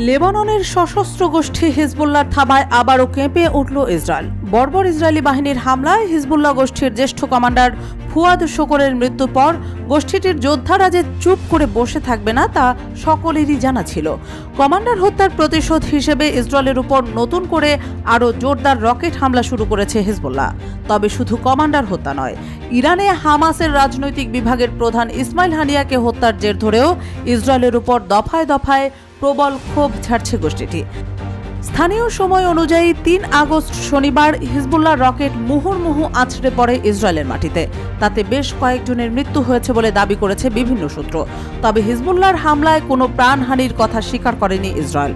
লেবাননের সশস্ত্র গোষ্ঠী হিজবুল্লাহর থাবায় আবারও কেঁপে উঠল ইসরায়েল। বর্বর ইসরায়েলি বাহিনীর হামলায় হিজবুল্লাহ গোষ্ঠীর জ্যেষ্ঠ কমান্ডার ফুয়াদ শোকরের মৃত্যুর পর গোষ্ঠীটির যোদ্ধারা যে চুপ করে বসে থাকবে না তা সকলেরই জানা ছিল। কমান্ডার হত্যার প্রতিশোধ হিসেবে ইসরায়েলের উপর নতুন করে আরও জোরদার রকেট হামলা শুরু করেছে হিজবুল্লাহ। তবে শুধু কমান্ডার হত্যা নয়, ইরানে হামাসের রাজনৈতিক বিভাগের প্রধান ইসমাইল হানিয়াকে হত্যার জের ধরেও ইসরায়েলের উপর দফায় দফায় প্রবল ক্ষোভ ছাড়ছে গোষ্ঠীটি। স্থানীয় সময় অনুযায়ী ৩ আগস্ট শনিবার হিজবুল্লাহ রকেট মুহুর্মুহু আছড়ে পড়ে ইসরায়েলের মাটিতে। তাতে বেশ কয়েকজনের মৃত্যু হয়েছে বলে দাবি করেছে বিভিন্ন সূত্র। তবে হিজবুল্লাহর হামলায় কোনো প্রাণহানির কথা স্বীকার করেনি ইসরায়েল।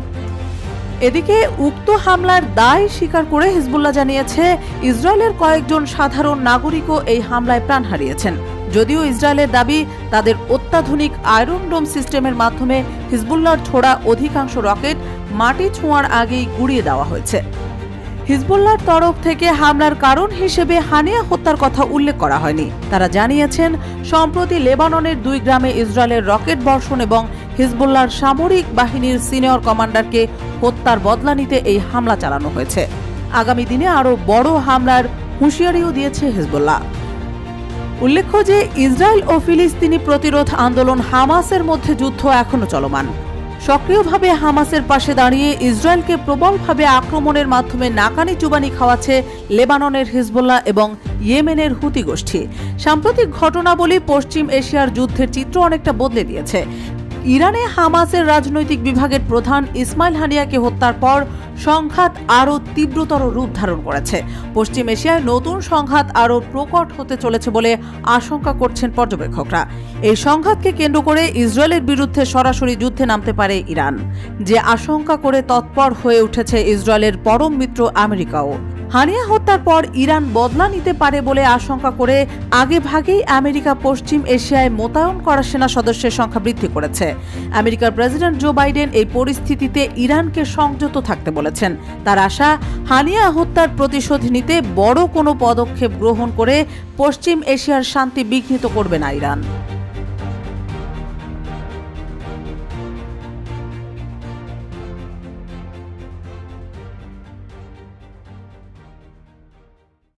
এদিকে উক্ত হামলার দায় স্বীকার করে হিজবুল্লাহ জানিয়েছে, ইসরায়েলের কয়েকজন সাধারণ নাগরিকও এই হামলায় প্রাণ হারিয়েছেন। যদিও ইসরায়েলের দাবি, তাদের অত্যাধুনিক আয়রন ডোম সিস্টেমের মাধ্যমে হিজবুল্লাহর ছোড়া অধিকাংশ রকেট মাটি ছোঁয়ার আগেই গুড়িয়ে দেওয়া হয়েছে। হিজবুল্লাহর তরফ থেকে হামলার কারণ হিসেবে হানিয়া হত্যার কথা উল্লেখ করা হয়নি। তারা জানিয়েছেন, সম্প্রতি লেবাননের 2 গ্রামে ইসরায়েলের রকেট বর্ষণ এবং হিজবুল্লাহর সামরিক বাহিনীর সিনিয়র কমান্ডারকে হত্যার বদলা নিতে এই হামলা চালানো হয়েছে। আগামী দিনে আরও বড় হামলার হুঁশিয়ারিও দিয়েছে হিজবুল্লাহ। উল্লেখ্য যে ইসরায়েল ও ফিলিস্তিনি প্রতিরোধ আন্দোলন হামাসের মধ্যে যুদ্ধ এখনো চলমান। সক্রিয়ভাবে হামাসের পাশে দাঁড়িয়ে ইসরায়েলকে প্রবলভাবে আক্রমণের মাধ্যমে নাকানি চুবানি খাওয়াচ্ছে লেবাননের হিজবুল্লাহ এবং ইয়েমেনের হুতি গোষ্ঠী। সাম্প্রতিক ঘটনাবলী পশ্চিম এশিয়ার যুদ্ধের চিত্র অনেকটা বদলে দিয়েছে। ইরানে হামাসের রাজনৈতিক বিভাগের প্রধান ইসমাইল হানিয়াকে হত্যার পর সংঘাত আরও তীব্রতর রূপ ধারণ করেছে। পশ্চিম এশিয়ায় নতুন সংঘাত আরও প্রকট হতে চলেছে বলে আশঙ্কা করছেন পর্যবেক্ষকরা। এই সংঘাতকে কেন্দ্র করে ইসরায়েলের বিরুদ্ধে সরাসরি যুদ্ধে নামতে পারে ইরান, যে আশঙ্কা করে তৎপর হয়ে উঠেছে ইসরায়েলের পরম মিত্র আমেরিকাও। হানিয়া হত্যার পর ইরান বদলা নিতে পারে বলে আশঙ্কা করে আগেভাগেই আমেরিকা পশ্চিম এশিয়ায় মোতায়েন করা সেনা সদস্যের সংখ্যা বৃদ্ধি করেছে। আমেরিকার প্রেসিডেন্ট জো বাইডেন এই পরিস্থিতিতে ইরানকে সংযত থাকতে বলেছেন। তার আশা, হানিয়া হত্যার প্রতিশোধ নিতে বড় কোনো পদক্ষেপ গ্রহণ করে পশ্চিম এশিয়ার শান্তি বিঘ্নিত করবে না ইরান।